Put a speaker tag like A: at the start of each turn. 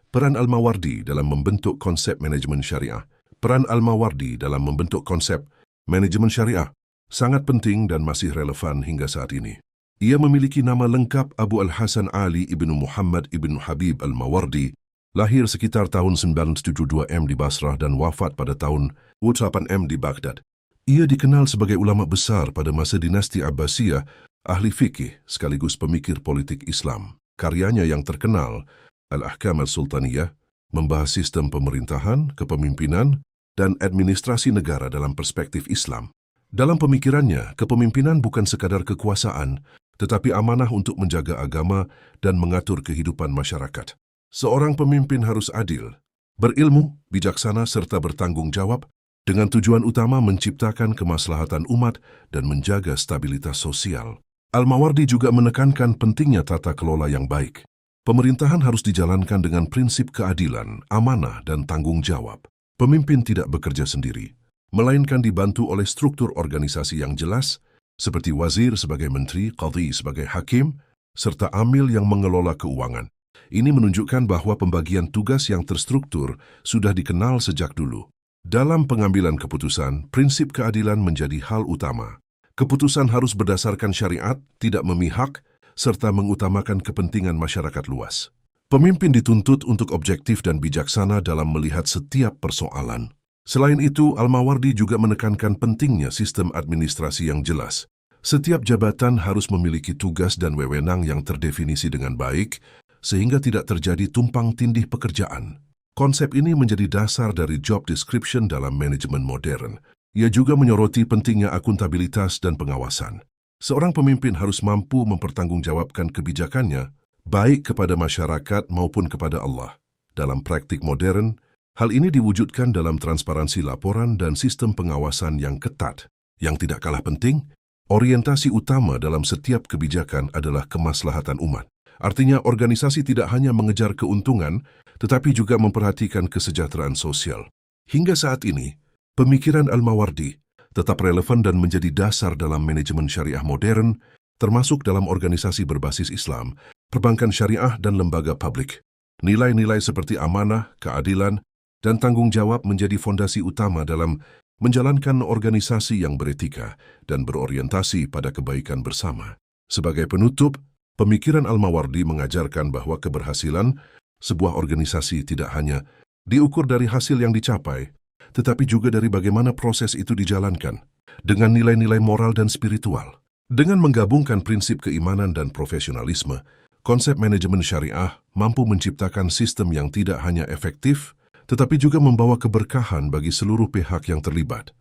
A: Peran Al-Mawardi dalam membentuk konsep manajemen syariah. Peran Al-Mawardi dalam membentuk konsep manajemen syariah sangat penting dan masih relevan hingga saat ini. Ia memiliki nama lengkap Abu Al-Hasan Ali ibnu Muhammad ibnu Habib Al-Mawardi, lahir sekitar tahun 972 M di Basrah dan wafat pada tahun 8 M di Baghdad. Ia dikenal sebagai ulama besar pada masa dinasti Abbasiyah, ahli fikih sekaligus pemikir politik Islam. Karyanya yang terkenal, Al-Ahkam Al-Sultaniyah, membahas sistem pemerintahan, kepemimpinan, dan administrasi negara dalam perspektif Islam. Dalam pemikirannya, kepemimpinan bukan sekadar kekuasaan, tetapi amanah untuk menjaga agama dan mengatur kehidupan masyarakat. Seorang pemimpin harus adil, berilmu, bijaksana, serta bertanggung jawab dengan tujuan utama menciptakan kemaslahatan umat dan menjaga stabilitas sosial. Al-Mawardi juga menekankan pentingnya tata kelola yang baik. Pemerintahan harus dijalankan dengan prinsip keadilan, amanah, dan tanggung jawab. Pemimpin tidak bekerja sendiri, melainkan dibantu oleh struktur organisasi yang jelas, seperti wazir sebagai menteri, qadhi sebagai hakim, serta amil yang mengelola keuangan. Ini menunjukkan bahwa pembagian tugas yang terstruktur sudah dikenal sejak dulu. Dalam pengambilan keputusan, prinsip keadilan menjadi hal utama. Keputusan harus berdasarkan syariat, tidak memihak, serta mengutamakan kepentingan masyarakat luas. Pemimpin dituntut untuk objektif dan bijaksana dalam melihat setiap persoalan. Selain itu, Al-Mawardi juga menekankan pentingnya sistem administrasi yang jelas. Setiap jabatan harus memiliki tugas dan wewenang yang terdefinisi dengan baik, sehingga tidak terjadi tumpang tindih pekerjaan. Konsep ini menjadi dasar dari job description dalam manajemen modern. Ia juga menyoroti pentingnya akuntabilitas dan pengawasan. Seorang pemimpin harus mampu mempertanggungjawabkan kebijakannya, baik kepada masyarakat maupun kepada Allah. Dalam praktik modern, hal ini diwujudkan dalam transparansi laporan dan sistem pengawasan yang ketat. Yang tidak kalah penting, orientasi utama dalam setiap kebijakan adalah kemaslahatan umat. Artinya, organisasi tidak hanya mengejar keuntungan, tetapi juga memperhatikan kesejahteraan sosial. Hingga saat ini, pemikiran Al-Mawardi tetap relevan dan menjadi dasar dalam manajemen syariah modern, termasuk dalam organisasi berbasis Islam, perbankan syariah, dan lembaga publik. Nilai-nilai seperti amanah, keadilan, dan tanggung jawab menjadi fondasi utama dalam menjalankan organisasi yang beretika dan berorientasi pada kebaikan bersama. Sebagai penutup, pemikiran Al-Mawardi mengajarkan bahwa keberhasilan sebuah organisasi tidak hanya diukur dari hasil yang dicapai, tetapi juga dari bagaimana proses itu dijalankan, dengan nilai-nilai moral dan spiritual. Dengan menggabungkan prinsip keimanan dan profesionalisme, konsep manajemen syariah mampu menciptakan sistem yang tidak hanya efektif, tetapi juga membawa keberkahan bagi seluruh pihak yang terlibat.